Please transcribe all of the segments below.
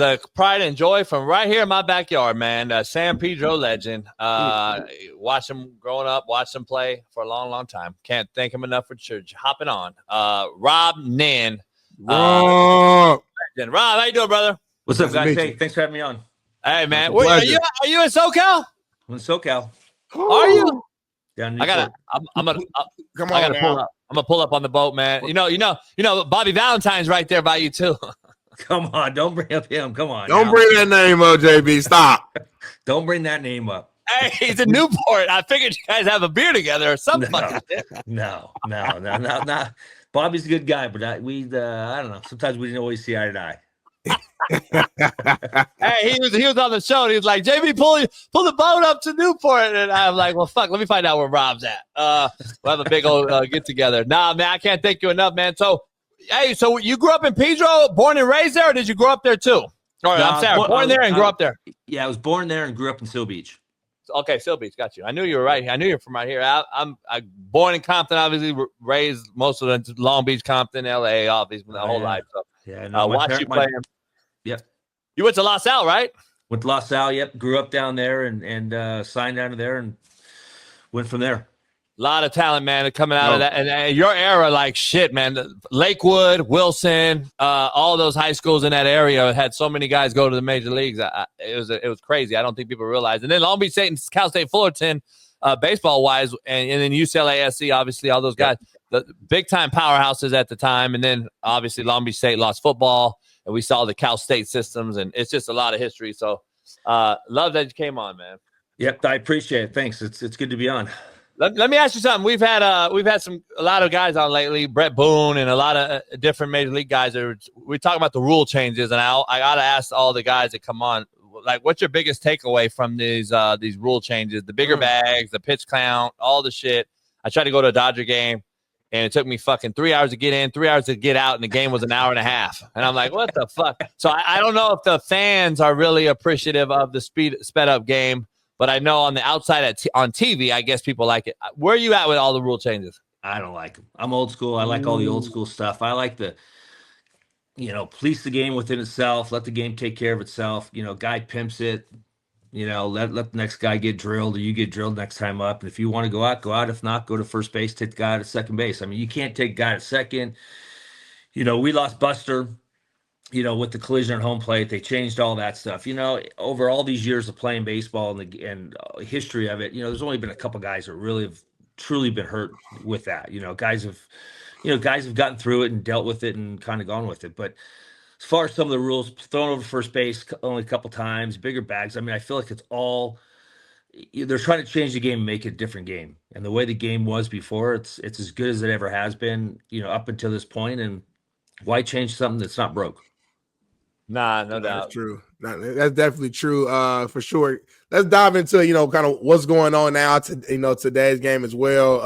The pride and joy from right here in my backyard, man. San Pedro legend. Watched him growing up, watched him play for a long, long time. Can't thank him enough for hopping on. Robb Nenn. Rob, how you doing, brother? What's up, guys? Hey, thanks for having me on. Hey, man. Are you in SoCal? I'm in SoCal. Are you? Down in I'm gonna pull up on the boat, man. You know, Bobby Valentine's right there by you too. Come on, don't bring up him. Come on. Don't bring that name up, JB. Stop. Don't bring that name up. Hey, he's in Newport. I figured you guys have a beer together or something. No. Bobby's a good guy, but I don't know. Sometimes we didn't always see eye to eye. Hey, he was on the show and he was like, JB, pull the boat up to Newport. And I'm like, well, fuck, let me find out where Rob's at. We'll have a big old get together. Nah, man, I can't thank you enough, man. So you grew up in Pedro, born and raised there, or did you grow up there too? I'm sorry, born there and grew up there. Yeah, I was born there and grew up in Seal Beach. Okay, Seal Beach, got you. I knew you were right. I knew you're from right here. I'm born in Compton, obviously, raised most of the Long Beach, Compton, LA, obviously, my whole life. So, watch you play. Yep. You went to La Salle, right? Went to La Salle, yep. Grew up down there and signed down to there and went from there. A lot of talent, man, coming out of that. And your era, like shit, man. Lakewood, Wilson, all those high schools in that area had so many guys go to the major leagues. It was crazy. I don't think people realize. And then Long Beach State and Cal State Fullerton, baseball-wise, and then UCLA SC, obviously, all those guys, the big-time powerhouses at the time. And then, obviously, Long Beach State lost football, and we saw the Cal State systems, and it's just a lot of history. So, love that you came on, man. Yep, I appreciate it. Thanks. It's good to be on. Let me ask you something. We've had a lot of guys on lately, Brett Boone and a lot of different major league guys. We're talking about the rule changes, and I gotta ask all the guys that come on, like, what's your biggest takeaway from these rule changes? The bigger bags, the pitch count, all the shit. I tried to go to a Dodger game, and it took me fucking 3 hours to get in, 3 hours to get out, and the game was an hour and a half. And I'm like, what the fuck? So I don't know if the fans are really appreciative of the sped up game. But I know on the outside on TV, I guess people like it. Where are you at with all the rule changes? I don't like them. I'm old school. I like all the old school stuff. I like the, police the game within itself. Let the game take care of itself. Guy pimps it. Let the next guy get drilled, or you get drilled next time up. And if you want to go out, go out. If not, go to first base. Take the guy to second base. I mean, you can't take guy to second. We lost Buster. With the collision at home plate, they changed all that stuff. Over all these years of playing baseball and history of it, there's only been a couple guys that really have truly been hurt with that. Guys have gotten through it and dealt with it and kind of gone with it. But as far as some of the rules, thrown over first base only a couple times, bigger bags. I mean, I feel like it's all they're trying to change the game and make it a different game. And the way the game was before, it's as good as it ever has been, up until this point. And why change something that's not broke? Nah, no doubt. That's true. That's definitely true, for sure. Let's dive into, kind of what's going on now to, today's game as well.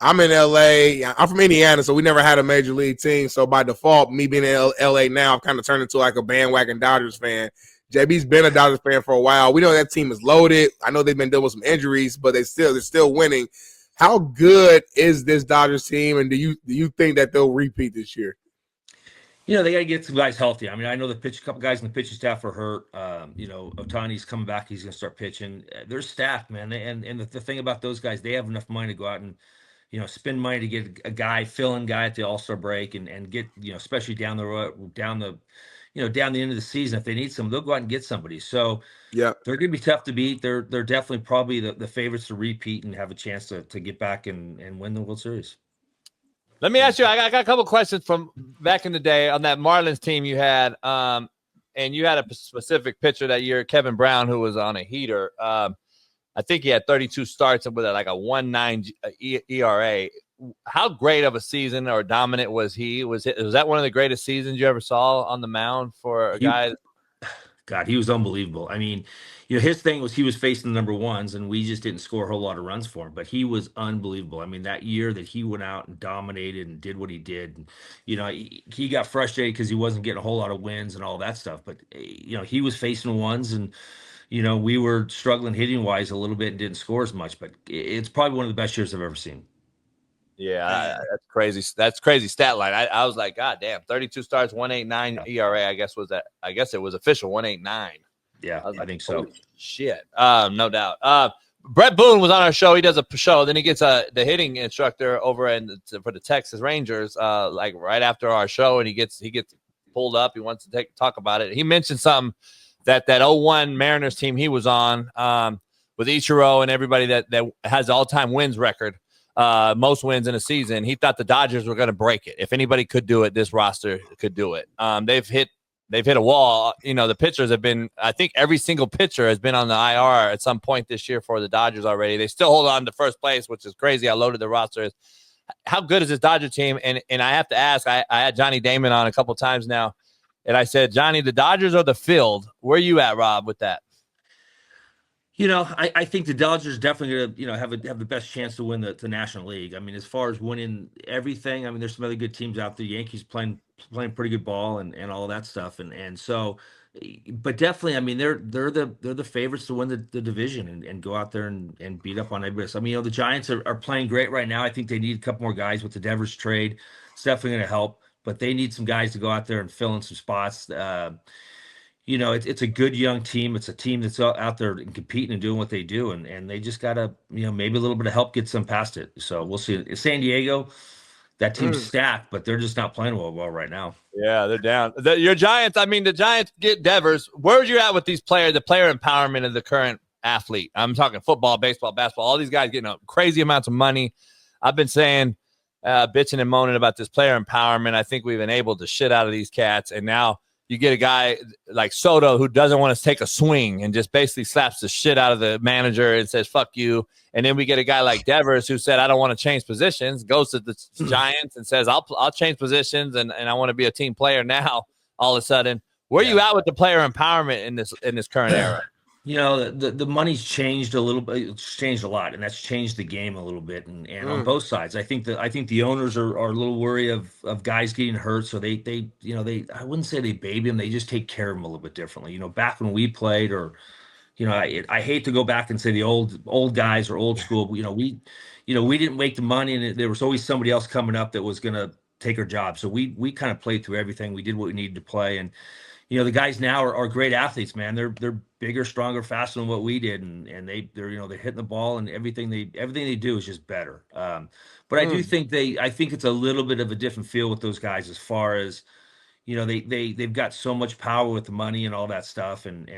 I'm in LA. I'm from Indiana, so we never had a major league team. So by default, me being in LA now, I've kind of turned into like a bandwagon Dodgers fan. JB's been a Dodgers fan for a while. We know that team is loaded. I know they've been dealing with some injuries, but they're still winning. How good is this Dodgers team, and do you think that they'll repeat this year? They got to get some guys healthy. I mean, I know a couple guys in the pitching staff are hurt. Otani's coming back. He's going to start pitching. They're staffed, man. And the thing about those guys, they have enough money to go out and, spend money to get a guy, fill-in guy at the All-Star break and get, especially down the road, down the end of the season. If they need some, they'll go out and get somebody. So yeah, they're going to be tough to beat. They're definitely probably the favorites to repeat and have a chance to get back and win the World Series. Let me ask you, I got a couple questions from back in the day on that Marlins team you had, and you had a specific pitcher that year, Kevin Brown, who was on a heater. I think he had 32 starts with like a 1.9 ERA. How great of a season or dominant was he? Was that one of the greatest seasons you ever saw on the mound for a guy? God, he was unbelievable. I mean, his thing was he was facing the number ones, and we just didn't score a whole lot of runs for him. But he was unbelievable. I mean, that year that he went out and dominated and did what he did, and, he got frustrated because he wasn't getting a whole lot of wins and all that stuff. But, he was facing ones, and, we were struggling hitting-wise a little bit and didn't score as much. But it's probably one of the best years I've ever seen. Yeah, that's crazy. That's crazy stat line. I was like, God damn, 32 starts, 1.89 ERA. I guess it was official 1.89. Yeah, I think so. Shit, no doubt. Brett Boone was on our show. He does a show. Then he gets the hitting instructor over for the Texas Rangers, like right after our show, and he gets pulled up. He wants to talk about it. He mentioned something that 01 Mariners team he was on with Ichiro and everybody that has all-time wins record, most wins in a season. He thought the Dodgers were going to break it. If anybody could do it, this roster could do it. They've hit a wall. The pitchers have been, I think every single pitcher has been on the IR at some point this year for the Dodgers already. They still hold on to first place, which is crazy how loaded the roster is. How good is this Dodger team? And I have to ask, I had Johnny Damon on a couple times now, and I said, Johnny, the Dodgers or the field? Where are you at, Rob, with that? I think the Dodgers definitely gonna have the best chance to win the National League. I mean, as far as winning everything, I mean, there's some other good teams out there. The Yankees playing pretty good ball and all that stuff, and so, but definitely, I mean, they're the favorites to win the division and go out there and beat up on everybody else. I mean, the Giants are playing great right now. I think they need a couple more guys with the Devers trade. It's definitely going to help, but they need some guys to go out there and fill in some spots. It's a good young team. It's a team that's out there and competing and doing what they do, and they just gotta, maybe a little bit of help gets them past it. So we'll see. San Diego, that team's stacked, but they're just not playing well right now. Yeah, they're down. Your Giants, I mean, the Giants get Devers. Where are you at with these players, the player empowerment of the current athlete? I'm talking football, baseball, basketball, all these guys getting crazy amounts of money. I've been saying, bitching and moaning about this player empowerment. I think we've enabled the shit out of these cats, and now you get a guy like Soto who doesn't want to take a swing and just basically slaps the shit out of the manager and says, fuck you. And then we get a guy like Devers who said, I don't want to change positions, goes to the Giants and says, I'll change positions and I want to be a team player now. All of a sudden, where are you at with the player empowerment in this current era? The money's changed a little bit. It's changed a lot, and that's changed the game a little bit. And on both sides, I think the owners are a little worried of guys getting hurt, so they I wouldn't say they baby them. They just take care of them a little bit differently. Back when we played, or I hate to go back and say the old guys or old school. We didn't make the money, and there was always somebody else coming up that was going to take our job. So we kind of played through everything. We did what we needed to play, and the guys now are great athletes, man. They're bigger, stronger, faster than what we did, and they're hitting the ball, and everything they do is just better. But I do think I think it's a little bit of a different feel with those guys as far as they've got so much power with the money and all that stuff, and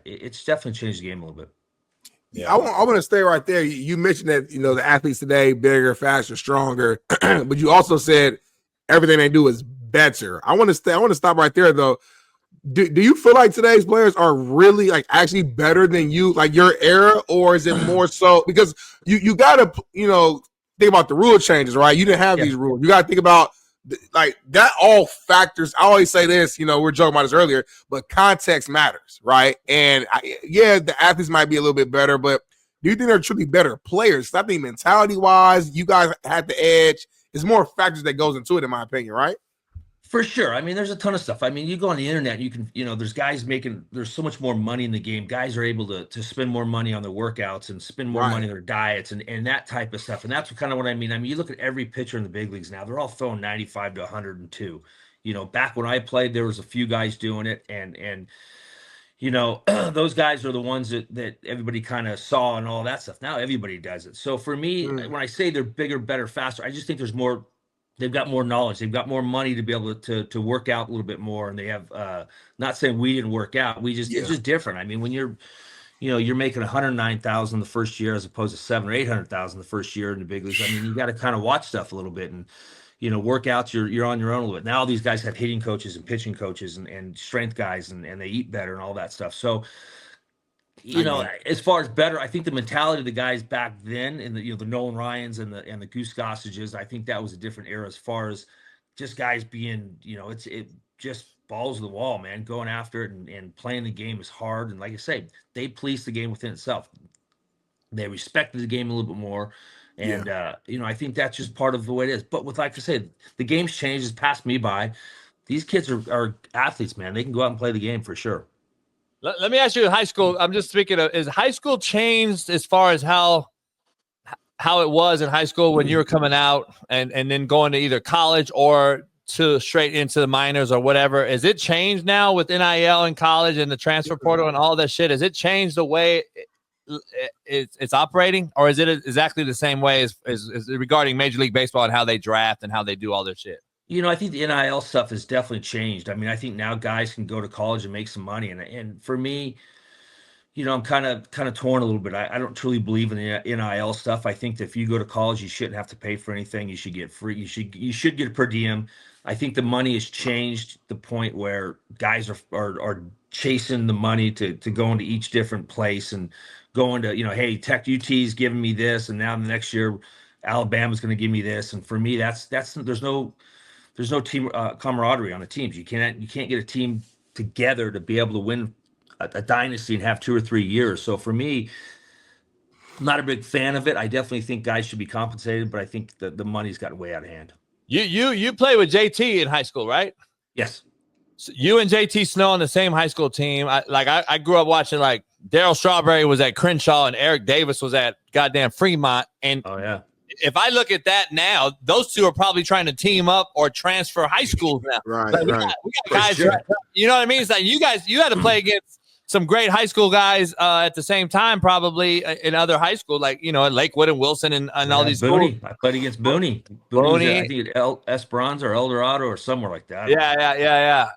it's definitely changed the game a little bit. Yeah, I want to stay right there. You mentioned that the athletes today bigger, faster, stronger, but you also said everything they do is better. I want to stop right there though. Do you feel like today's players are really like actually better than you, like your era, or is it more so because you got to think about the rule changes, right? You didn't have these rules. You got to think about like that all factors. I always say this, we were joking about this earlier, but context matters, right? And the athletes might be a little bit better, but do you think they're truly better players? I think mentality wise, you guys had the edge. There's more factors that goes into it, in my opinion, right? For sure. I mean, there's a ton of stuff. I mean, you go on the internet, you can, there's guys there's so much more money in the game. Guys are able to spend more money on their workouts and spend more money on their diets and that type of stuff. And that's kind of what I mean. I mean, you look at every pitcher in the big leagues now, they're all throwing 95 to 102. Back when I played, there was a few guys doing it. And those guys are the ones that everybody kind of saw and all that stuff. Now everybody does it. So for me, when I say they're bigger, better, faster, I just think there's more. They've got more knowledge. They've got more money to be able to work out a little bit more. And they have, not saying we didn't work out. It's just different. I mean, when you're making 109,000 the first year as opposed to 700,000 or 800,000 the first year in the big leagues. I mean, you got to kind of watch stuff a little bit and, workouts. You're on your own a little bit. Now all these guys have hitting coaches and pitching coaches and strength guys and they eat better and all that stuff. So, as far as better, I think the mentality of the guys back then and the Nolan Ryans and the Goose Gossages, I think that was a different era as far as just guys being, it just balls to the wall, man, going after it and playing the game is hard. And like I say, they policed the game within itself. They respected the game a little bit more. And, I think that's just part of the way it is. But with, like I said, the game's changed, it's passed me by. These kids are athletes, man. They can go out and play the game for sure. Let me ask you, high school. I'm just speaking of, is high school changed as far as how how it was in high school when you were coming out and then going to either college or to straight into the minors or whatever? Is it changed now with NIL in college and the transfer portal and all that shit? Has it changed the way it's operating, or is it exactly the same way as regarding Major League Baseball and how they draft and how they do all their shit? I think the NIL stuff has definitely changed. I mean, I think now guys can go to college and make some money. And for me, I'm kind of torn a little bit. I don't truly believe in the NIL stuff. I think that if you go to college, you shouldn't have to pay for anything. You should get free. You should get a per diem. I think the money has changed the point where guys are chasing the money to go into each different place and going to, hey, Tech UT's giving me this, and now the next year Alabama's going to give me this. And for me, that's there's no team camaraderie on the teams. You can't get a team together to be able to win a dynasty and have 2 or 3 years. So for me, I'm not a big fan of it. I definitely think guys should be compensated, but I think the money's gotten way out of hand. You played with JT in high school, right? Yes. So you and JT Snow on the same high school team. I grew up watching, like, Darryl Strawberry was at Crenshaw and Eric Davis was at goddamn Fremont. And oh yeah, if I look at that now, those two are probably trying to team up or transfer high schools now. Right, like, we got guys, sure. You know what I mean? It's like you had to play against some great high school guys at the same time, probably in other high school, like, at Lakewood and Wilson and all these Booney. schools. I played against Booney. Booney. I think at Esperanza or El Dorado or somewhere like that. Yeah.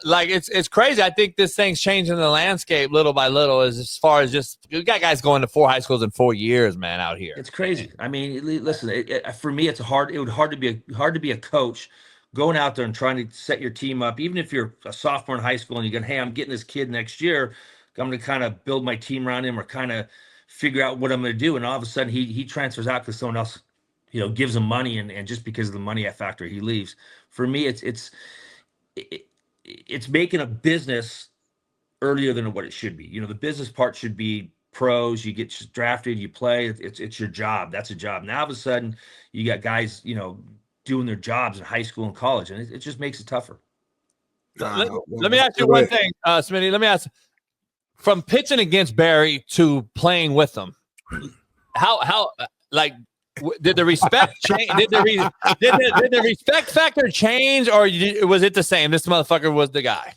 Like it's crazy. I think this thing's changing the landscape little by little as far as just you got guys going to 4 high schools in 4 years, man, out here. It's crazy. I mean, listen, for me, it would hard to be a coach going out there and trying to set your team up, even if you're a sophomore in high school and you're going, hey, I'm getting this kid next year. I'm going to kind of build my team around him or kind of figure out what I'm going to do. And all of a sudden he transfers out because someone else, gives him money. And just because of the money factor, he leaves. For me, it's making a business earlier than what it should be. The business part should be pros. You get drafted, you play. It's your job. That's a job. Now, all of a sudden, you got guys, doing their jobs in high school and college, and it just makes it tougher. Let me ask you one thing, Smitty. Let me ask, from pitching against Barry to playing with them, how did the respect change? Did the respect factor change, or was it the same? This motherfucker was the guy.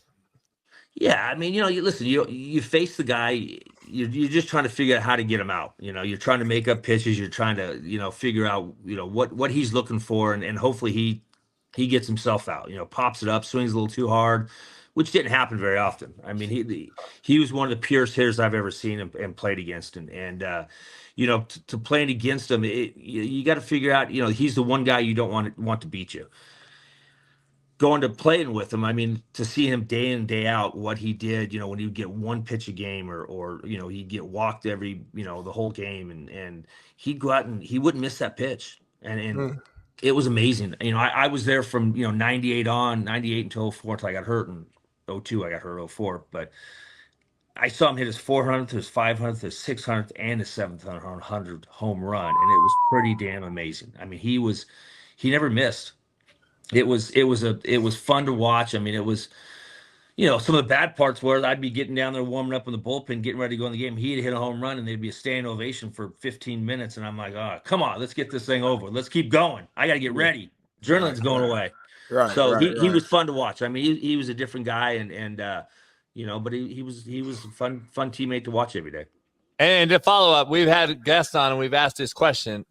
Yeah, I mean, you face the guy. You're just trying to figure out how to get him out. You're trying to make up pitches. You're trying to, figure out, what he's looking for, and hopefully he gets himself out. Pops it up, swings a little too hard, which didn't happen very often. I mean, he was one of the purest hitters I've ever seen and played against, and to playing against him, you got to figure out, he's the one guy you don't want to beat you. Going to playing with him, I mean, to see him day in, day out, what he did, when he would get one pitch a game or he'd get walked every, the whole game, and he'd go out and he wouldn't miss that pitch. And it was amazing. I was there from, 98 until 04 until I got hurt in 02. I got hurt 04, but I saw him hit his 400th, his 500th, his 600th, and his 700th home run. And it was pretty damn amazing. I mean, he never missed. It was fun to watch. I mean, it was, some of the bad parts were I'd be getting down there warming up in the bullpen, getting ready to go in the game. He'd hit a home run and there'd be a standing ovation for 15 minutes. And I'm like, oh, come on, let's get this thing over. Let's keep going. I got to get ready. Adrenaline's going away. Right. So he was fun to watch. I mean, he was a different guy and but he was a fun teammate to watch every day. And to follow up, we've had guests on and we've asked this question: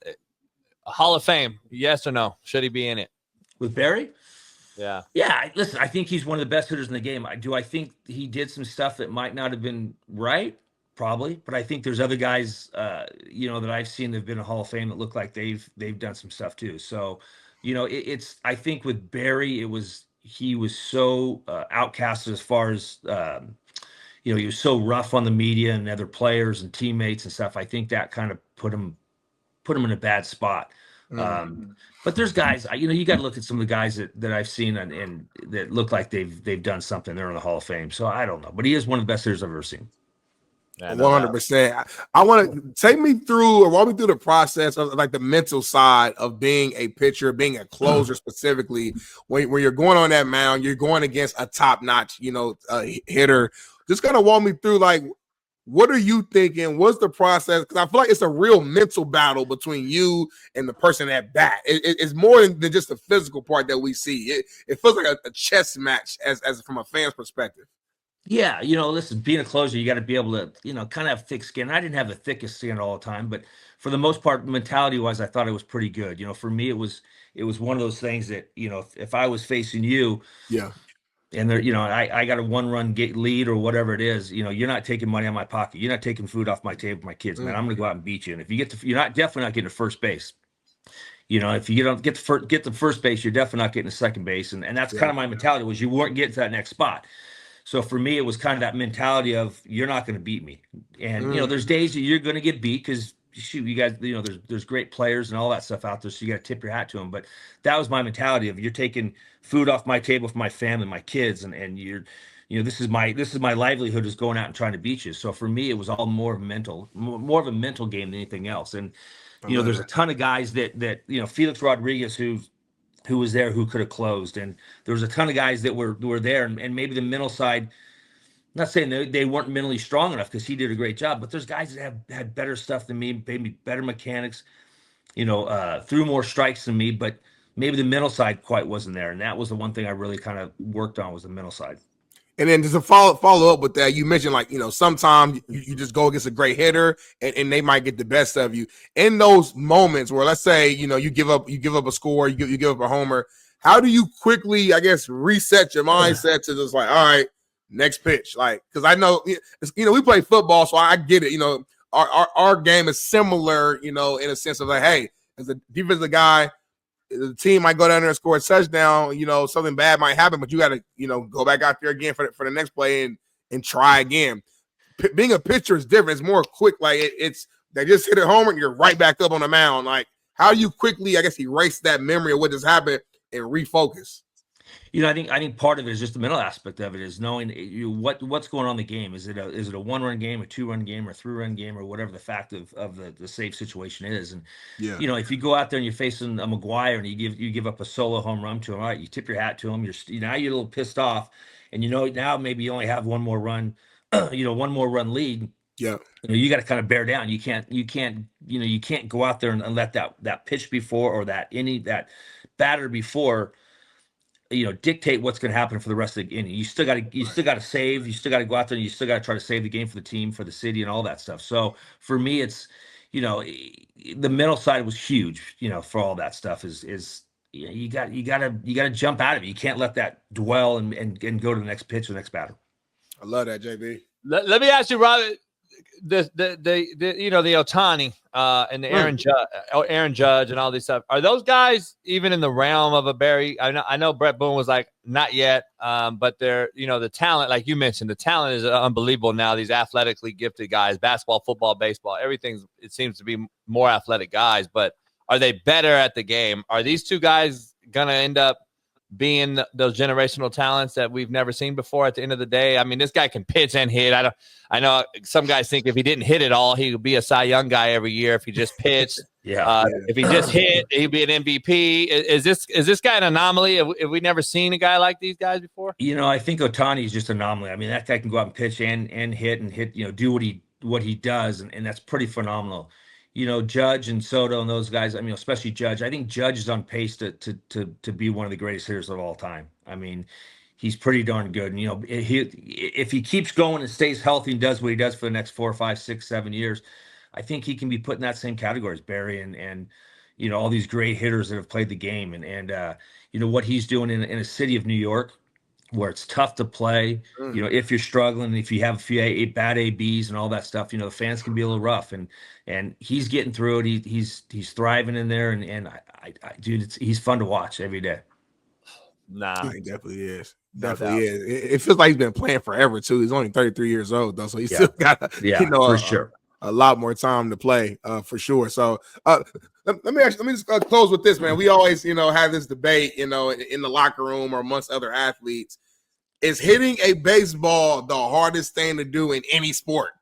Hall of Fame, yes or no? Should he be in it? With Barry? Yeah. Yeah. Listen, I think he's one of the best hitters in the game. I think he did some stuff that might not have been right? Probably. But I think there's other guys, that I've seen that have been in Hall of Fame that look like they've done some stuff too. So, I think with Barry, he was so outcasted as far as, he was so rough on the media and other players and teammates and stuff. I think that kind of put him in a bad spot. But there's guys, you got to look at some of the guys that I've seen and that look like they've done something. They're in the Hall of Fame. So I don't know, but he is one of the best hitters I've ever seen. 100%. I want to take me through or walk me through the process of like the mental side of being a pitcher, being a closer specifically. When you're going on that mound, you're going against a top-notch, hitter. Just kind of walk me through like What are you thinking? What's the process? Because I feel like it's a real mental battle between you and the person at bat. It's more than just the physical part that we see. It feels like a chess match as from a fan's perspective. Yeah, listen, being a closer, you got to be able to, kind of have thick skin. I didn't have the thickest skin all the time, but for the most part, mentality-wise, I thought it was pretty good. For me, it was one of those things that, if I was facing you, yeah, and there, I got a one-run lead or whatever it is, you're not taking money out of my pocket. You're not taking food off my table for my kids, man. I'm going to go out and beat you. And if you you're definitely not getting to first base. If you don't get to first base, you're definitely not getting to second base. And that's kind of my mentality, was you weren't getting to that next spot. So for me, it was kind of that mentality of, you're not going to beat me. And, there's days that you're going to get beat because, shoot, you guys, there's great players and all that stuff out there. So you got to tip your hat to them. But that was my mentality of, you're taking food off my table for my family, my kids. And you're, this is my livelihood, is going out and trying to beat you. So for me, it was all more of a mental game than anything else. And, there's a ton of guys that Felix Rodriguez, who was there, who could have closed. And there was a ton of guys that were there, and maybe the mental side, I'm not saying they weren't mentally strong enough, because he did a great job, but there's guys that had better stuff than me, maybe better mechanics, threw more strikes than me, but maybe the mental side quite wasn't there. And that was the one thing I really kind of worked on, was the mental side. And then just to follow up with that, you mentioned, like, sometimes you just go against a great hitter and they might get the best of you. In those moments where, let's say, you give up a score, you give up a homer, how do you quickly, I guess, reset your mindset to just like, all right, next pitch? Like, because I know, we play football, so I get it. Our game is similar, in a sense of like, hey, as a defensive guy, the team might go down there and score a touchdown, something bad might happen, but you got to, go back out there again for the next play and try again. Being a pitcher is different. It's more quick. Like it's they just hit a homer and you're right back up on the mound. Like, how do you quickly, I guess, erase that memory of what just happened and refocus? I think part of it is just the mental aspect of it, is knowing what's going on in the game. Is it a 1-run game, a 2-run game, or a 3-run game, or whatever the fact of the save situation is. And if you go out there and you're facing a McGuire and you give up a solo home run to him, all right, you tip your hat to him. Now you're a little pissed off, and now maybe you only have one more run, one more run lead. Yeah, you got to kind of bear down. You can't go out there and let that pitch before, or that batter before, dictate what's going to happen for the rest of the inning. You still got to save. You still got to go out there and you still got to try to save the game for the team, for the city, and all that stuff. So for me, it's, the mental side was huge. For all that stuff is you got to jump out of it. You can't let that dwell and go to the next pitch, the next batter. I love that, JB. Let me ask you, Rob. The Ohtani and the Aaron Judge and all these stuff, are those guys even in the realm of a Barry? I know Brett Boone was like, not yet, but they're, the talent, like you mentioned, the talent is unbelievable now. These athletically gifted guys, basketball, football, baseball, it seems to be more athletic guys, but are they better at the game? Are these two guys gonna end up being those generational talents that we've never seen before at the end of the day? I mean, this guy can pitch and hit. I know some guys think if he didn't hit it all, he would be a Cy Young guy every year if he just pitched. If he just hit, he'd be an MVP. Is this guy an anomaly? Have we never seen a guy like these guys before? I think Ohtani is just an anomaly. I mean, that guy can go out and pitch and hit, do what he does, and that's pretty phenomenal. Judge and Soto and those guys, I mean, especially Judge. I think Judge is on pace to be one of the greatest hitters of all time. I mean, he's pretty darn good. And, if he keeps going and stays healthy and does what he does for the next 4, 5, 6, 7 years, I think he can be put in that same category as Barry and all these great hitters that have played the game. And what he's doing in a city of New York, where it's tough to play, if you're struggling, if you have a few bad ABs and all that stuff, the fans can be a little rough, and he's getting through it. He's thriving in there, and I dude, he's fun to watch every day. Nah, he definitely is. Definitely is. It feels like he's been playing forever too. He's only 33 years old though, so he's still got for sure a lot more time to play, for sure. So let me just close with this, man. We always, have this debate, in the locker room or amongst other athletes. Is hitting a baseball the hardest thing to do in any sport?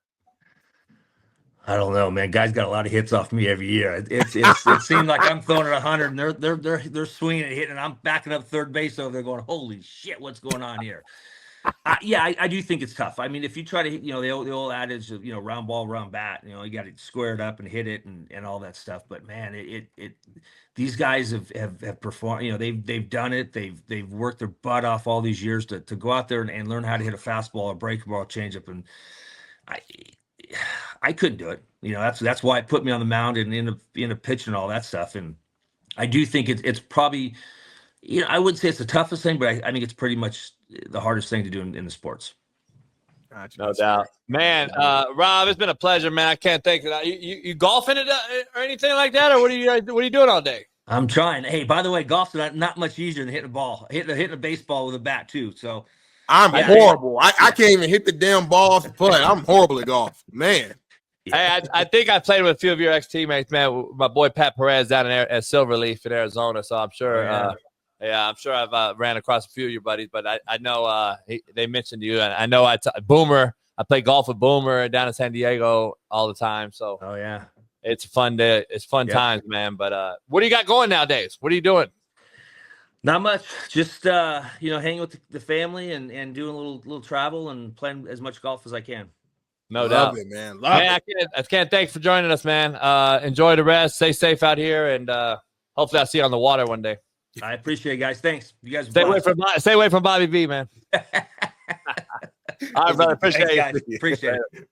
I don't know, man. Guys got a lot of hits off me every year. It seems like I'm throwing at 100, and they're swinging and hitting, and I'm backing up third base over there, going, "Holy shit, what's going on here?" I do think it's tough. I mean, if you try to hit, the old adage of, round ball, round bat, you got to square it up and hit it and all that stuff. But man, these guys have performed, they've done it. They've worked their butt off all these years to go out there and learn how to hit a fastball, a breakable, a changeup. And I couldn't do it. That's why it put me on the mound and in a pitch and all that stuff. And I do think it's probably, I wouldn't say it's the toughest thing, but I think it's pretty much the hardest thing to do in the sports. Gotcha. No doubt, man. Rob, it's been a pleasure, man. I can't thank you. You golfing it or anything like that, or what are you doing all day? I'm trying. Hey, by the way, golf's not much easier than hitting a ball, hitting a baseball with a bat too. So I'm horrible. I can't even hit the damn ball off the putt. I'm horrible at golf, man. Hey, I think I played with a few of your ex-teammates, man. My boy Pat Perez down at Silverleaf in Arizona, so I'm sure. I'm sure I've ran across a few of your buddies, but I know they mentioned you, and I know Boomer. I play golf with Boomer down in San Diego all the time. So it's fun day. It's fun times, man. But what do you got going nowadays? What are you doing? Not much. Just hanging with the family and doing a little travel and playing as much golf as I can. No doubt. Love it, man. Love it. I can't thanks for joining us, man. Enjoy the rest. Stay safe out here, and hopefully I'll see you on the water one day. I appreciate it, guys. Thanks. You guys stay away from Bobby V, man. All right, brother. Appreciate it. Appreciate it.